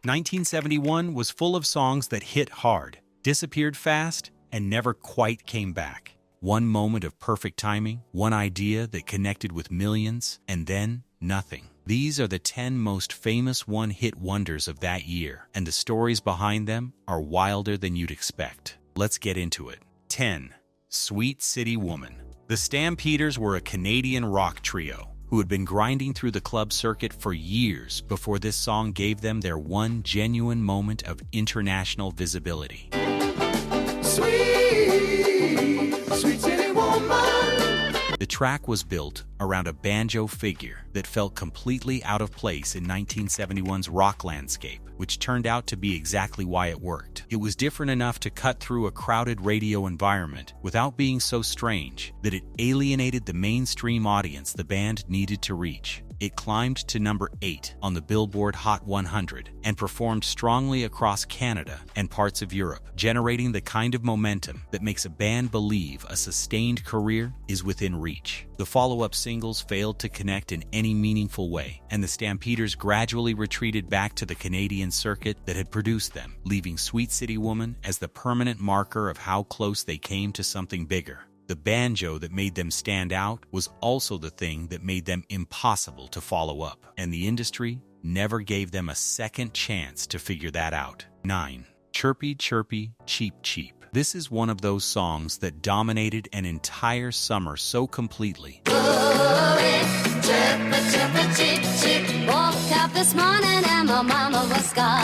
1971 was full of songs that hit hard, disappeared fast, and never quite came back. One moment of perfect timing, one idea that connected with millions, and then nothing. These are the 10 most famous one-hit wonders of that year, and the stories behind them are wilder than you'd expect. Let's get into it. 10. Sweet City Woman. The Stampeders were a Canadian rock trio who had been grinding through the club circuit for years before this song gave them their one genuine moment of international visibility. Sweet, sweet city woman. The track was built around a banjo figure that felt completely out of place in 1971's rock landscape, which turned out to be exactly why it worked. It was different enough to cut through a crowded radio environment without being so strange that it alienated the mainstream audience the band needed to reach. It climbed to number 8 on the Billboard Hot 100 and performed strongly across Canada and parts of Europe, generating the kind of momentum that makes a band believe a sustained career is within reach. The follow-up singles failed to connect in any meaningful way, and the Stampeders gradually retreated back to the Canadian circuit that had produced them, leaving Sweet City Woman as the permanent marker of how close they came to something bigger. The banjo that made them stand out was also the thing that made them impossible to follow up, and the industry never gave them a second chance to figure that out. 9. Chirpy Chirpy Cheep Cheep. This is one of those songs that dominated an entire summer so completely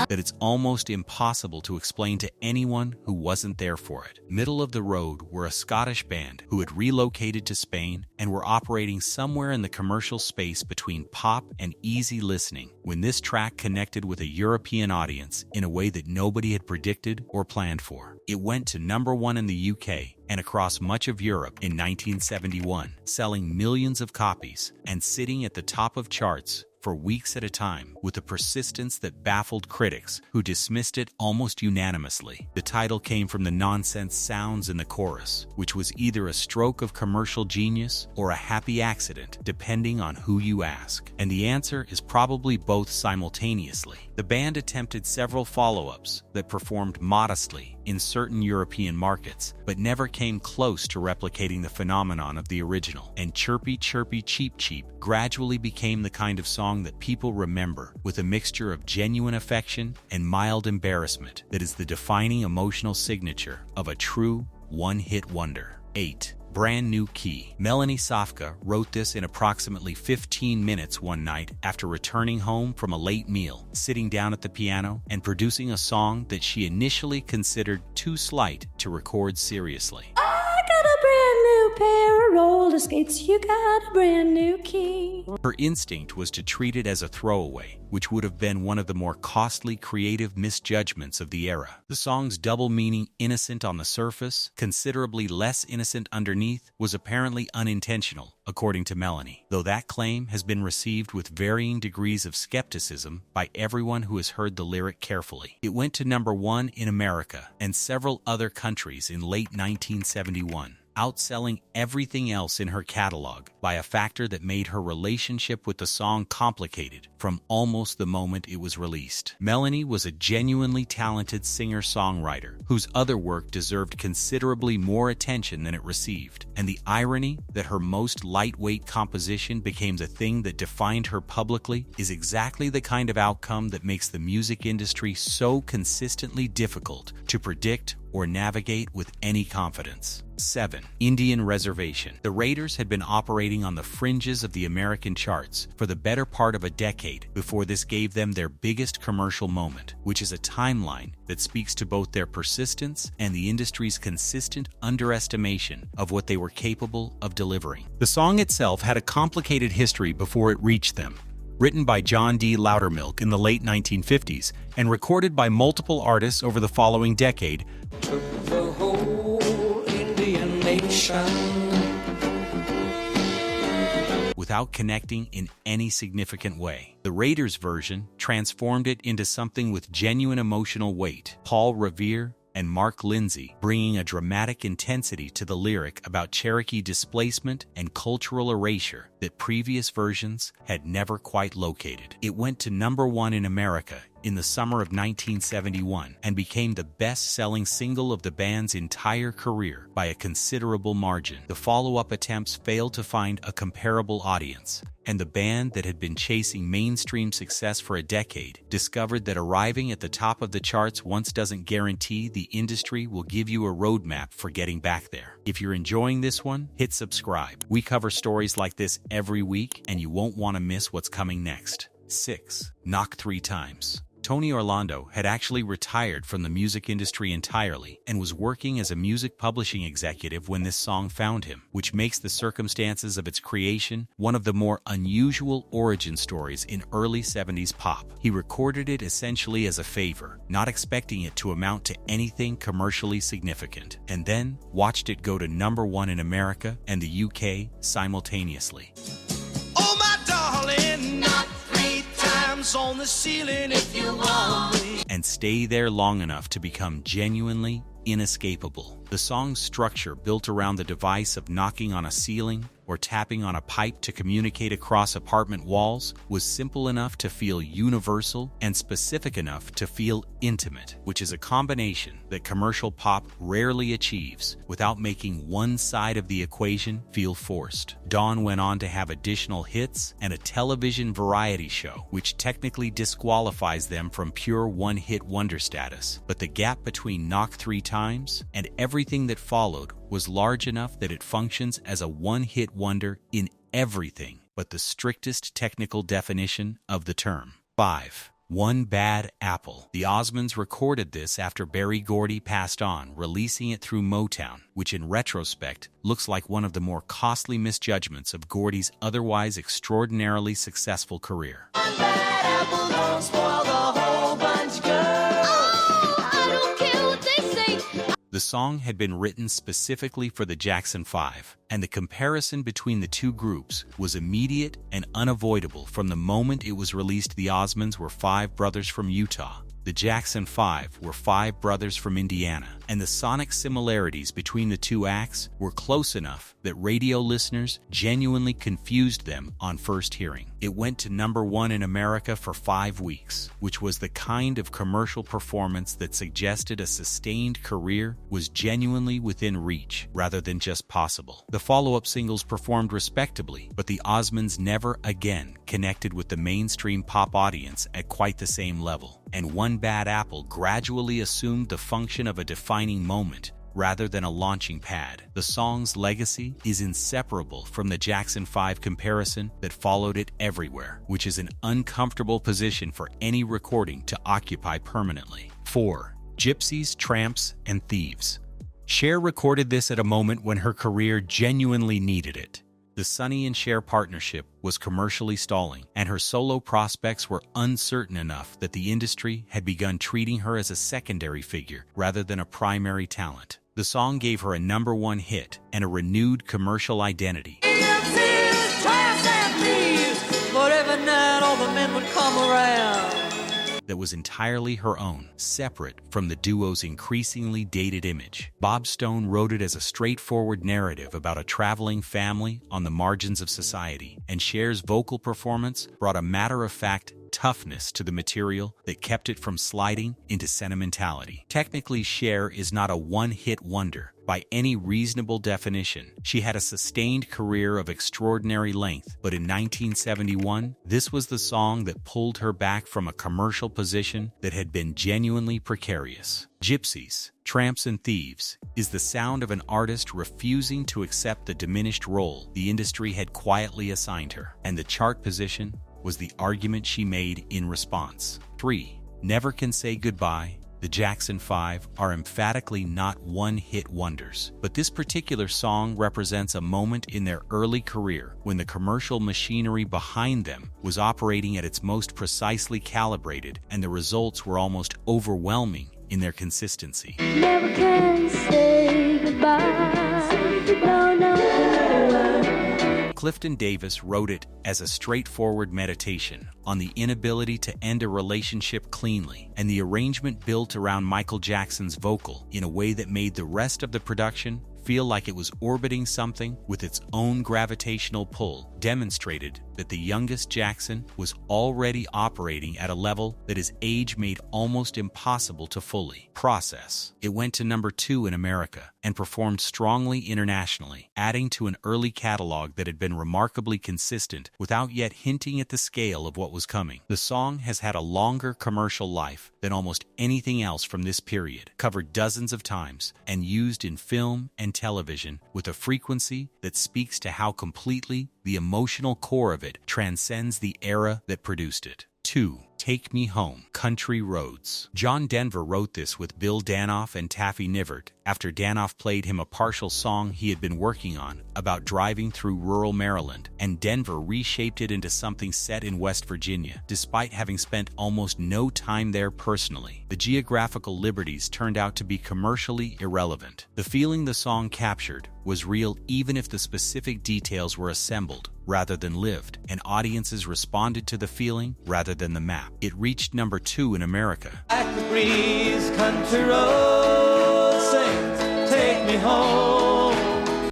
that it's almost impossible to explain to anyone who wasn't there for it. Middle of the Road were a Scottish band who had relocated to Spain and were operating somewhere in the commercial space between pop and easy listening when this track connected with a European audience in a way that nobody had predicted or planned for. It went to number 1 in the UK and across much of Europe in 1971, selling millions of copies and sitting at the top of charts for weeks at a time with a persistence that baffled critics who dismissed it almost unanimously. The title came from the nonsense sounds in the chorus, which was either a stroke of commercial genius or a happy accident, depending on who you ask. And the answer is probably both simultaneously. The band attempted several follow-ups that performed modestly in certain European markets, but never came close to replicating the phenomenon of the original. And Chirpy Chirpy Cheep Cheep gradually became the kind of song that people remember with a mixture of genuine affection and mild embarrassment that is the defining emotional signature of a true one-hit wonder. 8. Brand New Key. Melanie Safka wrote this in approximately 15 minutes one night after returning home from a late meal, sitting down at the piano and producing a song that she initially considered too slight to record seriously. I got a brand new pair of roller skates. You got a brand new key. Her instinct was to treat it as a throwaway, which would have been one of the more costly creative misjudgments of the era. The song's double meaning, innocent on the surface, considerably less innocent underneath, was apparently unintentional, according to Melanie, though that claim has been received with varying degrees of skepticism by everyone who has heard the lyric carefully. It went to number 1 in America and several other countries in late 1971. Outselling everything else in her catalog by a factor that made her relationship with the song complicated from almost the moment it was released. Melanie was a genuinely talented singer-songwriter whose other work deserved considerably more attention than it received, and the irony that her most lightweight composition became the thing that defined her publicly is exactly the kind of outcome that makes the music industry so consistently difficult to predict or navigate with any confidence. 7. Indian Reservation. The Raiders had been operating on the fringes of the American charts for the better part of a decade before this gave them their biggest commercial moment, which is a timeline that speaks to both their persistence and the industry's consistent underestimation of what they were capable of delivering. The song itself had a complicated history before it reached them. Written by John D. Loudermilk in the late 1950s and recorded by multiple artists over the following decade, took the whole Indian nation. Without connecting in any significant way. The Raiders version transformed it into something with genuine emotional weight. Paul Revere and Mark Lindsay bringing a dramatic intensity to the lyric about Cherokee displacement and cultural erasure that previous versions had never quite located. It went to number 1 in America in the summer of 1971 and became the best-selling single of the band's entire career by a considerable margin. The follow-up attempts failed to find a comparable audience, and the band that had been chasing mainstream success for a decade discovered that arriving at the top of the charts once doesn't guarantee the industry will give you a roadmap for getting back there. If you're enjoying this one, hit subscribe. We cover stories like this every week, and you won't want to miss what's coming next. 6. Knock 3 Times. Tony Orlando had actually retired from the music industry entirely and was working as a music publishing executive when this song found him, which makes the circumstances of its creation one of the more unusual origin stories in early 70s pop. He recorded it essentially as a favor, not expecting it to amount to anything commercially significant, and then watched it go to #1 in America and the UK simultaneously. Oh, my darling, knock 3 times on the ceiling if you want me. And stay there long enough to become genuinely inescapable. The song's structure, built around the device of knocking on a ceiling or tapping on a pipe to communicate across apartment walls, was simple enough to feel universal and specific enough to feel intimate, which is a combination that commercial pop rarely achieves without making one side of the equation feel forced. Dawn went on to have additional hits and a television variety show, which technically disqualifies them from pure one-hit wonder status, but the gap between Knock 3 Times and everything that followed was large enough that it functions as a one-hit wonder in everything but the strictest technical definition of the term. 5. One Bad Apple. The Osmonds recorded this after Berry Gordy passed on, releasing it through Motown, which in retrospect looks like one of the more costly misjudgments of Gordy's otherwise extraordinarily successful career. One bad apple don't spoil the whole bunch, girl. Oh, I don't care what they say. The song had been written specifically for the Jackson 5, and the comparison between the two groups was immediate and unavoidable from the moment it was released. The Osmonds were 5 brothers from Utah. The Jackson 5 were 5 brothers from Indiana, and the sonic similarities between the two acts were close enough that radio listeners genuinely confused them on first hearing. It went to #1 in America for 5 weeks, which was the kind of commercial performance that suggested a sustained career was genuinely within reach rather than just possible. The follow-up singles performed respectably, but the Osmonds never again connected with the mainstream pop audience at quite the same level, and One Bad Apple gradually assumed the function of a defining moment rather than a launching pad. The song's legacy is inseparable from the Jackson 5 comparison that followed it everywhere, which is an uncomfortable position for any recording to occupy permanently. 4. Gypsies, Tramps, and Thieves. Cher recorded this at a moment when her career genuinely needed it. The Sonny and Cher partnership was commercially stalling, and her solo prospects were uncertain enough that the industry had begun treating her as a secondary figure rather than a primary talent. The song gave her a #1 hit and a renewed commercial identity. Gypsies, tramps, and thieves, but every night all the men would come around. That was entirely her own, separate from the duo's increasingly dated image. Bob Stone wrote it as a straightforward narrative about a traveling family on the margins of society, and Cher's vocal performance brought a matter-of-fact toughness to the material that kept it from sliding into sentimentality. Technically, Cher is not a one-hit wonder by any reasonable definition. She had a sustained career of extraordinary length, but in 1971, this was the song that pulled her back from a commercial position that had been genuinely precarious. Gypsies, Tramps, and Thieves is the sound of an artist refusing to accept the diminished role the industry had quietly assigned her, and the chart position was the argument she made in response. 3. Never Can Say Goodbye. The Jackson 5 are emphatically not one-hit wonders, but this particular song represents a moment in their early career when the commercial machinery behind them was operating at its most precisely calibrated, and the results were almost overwhelming in their consistency. Never can say goodbye. No, no, no. Clifton Davis wrote it as a straightforward meditation on the inability to end a relationship cleanly, and the arrangement built around Michael Jackson's vocal in a way that made the rest of the production feel like it was orbiting something with its own gravitational pull demonstrated that the youngest Jackson was already operating at a level that his age made almost impossible to fully process. It went to number 2 in America and performed strongly internationally, adding to an early catalog that had been remarkably consistent without yet hinting at the scale of what was coming. The song has had a longer commercial life than almost anything else from this period, covered dozens of times, and used in film and television with a frequency that speaks to how completely the emotional core of it transcends the era that produced it. 2. Take Me Home, Country Roads. John Denver wrote this with Bill Danoff and Taffy Nivert after Danoff played him a partial song he had been working on about driving through rural Maryland, and Denver reshaped it into something set in West Virginia, despite having spent almost no time there personally. The geographical liberties turned out to be commercially irrelevant. The feeling the song captured was real even if the specific details were assembled rather than lived, and audiences responded to the feeling rather than the map. It reached number 2 in America. Like the breeze, country road sings, take me home.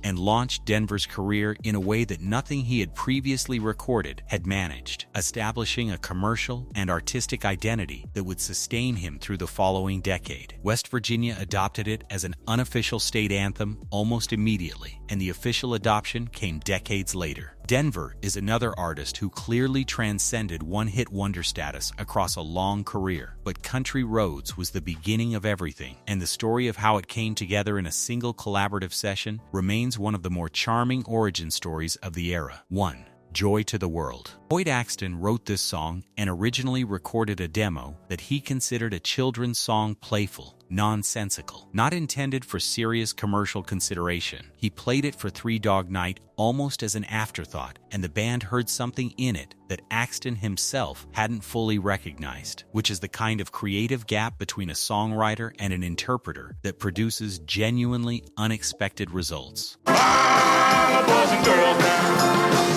And launched Denver's career in a way that nothing he had previously recorded had managed, establishing a commercial and artistic identity that would sustain him through the following decade. West Virginia adopted it as an unofficial state anthem almost immediately, and the official adoption came decades later. Denver is another artist who clearly transcended one-hit wonder status across a long career, but Country Roads was the beginning of everything, and the story of how it came together in a single collaborative session remains one of the more charming origin stories of the era. 1. Joy to the World. Boyd Axton wrote this song and originally recorded a demo that he considered a children's song, playful, nonsensical, not intended for serious commercial consideration. He played it for Three Dog Night almost as an afterthought, and the band heard something in it that Axton himself hadn't fully recognized, which is the kind of creative gap between a songwriter and an interpreter that produces genuinely unexpected results. Ah, boys and girls now,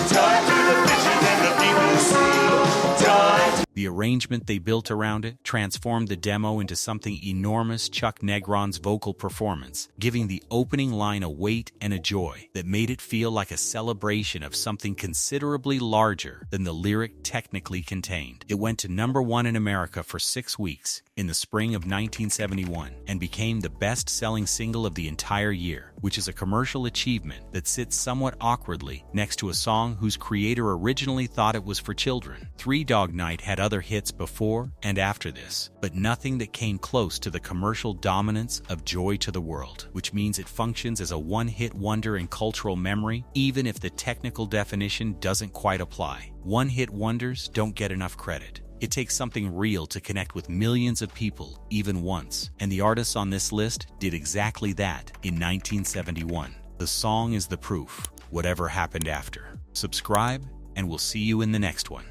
joy to the fishes and the people sea, joy to The arrangement they built around it transformed the demo into something enormous. Chuck Negron's vocal performance, giving the opening line a weight and a joy that made it feel like a celebration of something considerably larger than the lyric technically contained. It went to number 1 in America for 6 weeks in the spring of 1971 and became the best-selling single of the entire year, which is a commercial achievement that sits somewhat awkwardly next to a song whose creator originally thought it was for children. Three Dog Night had other hits before and after this, but nothing that came close to the commercial dominance of Joy to the World, which means it functions as a one-hit wonder in cultural memory, even if the technical definition doesn't quite apply. One-hit wonders don't get enough credit. It takes something real to connect with millions of people, even once, and the artists on this list did exactly that in 1971. The song is the proof, whatever happened after. Subscribe, and we'll see you in the next one.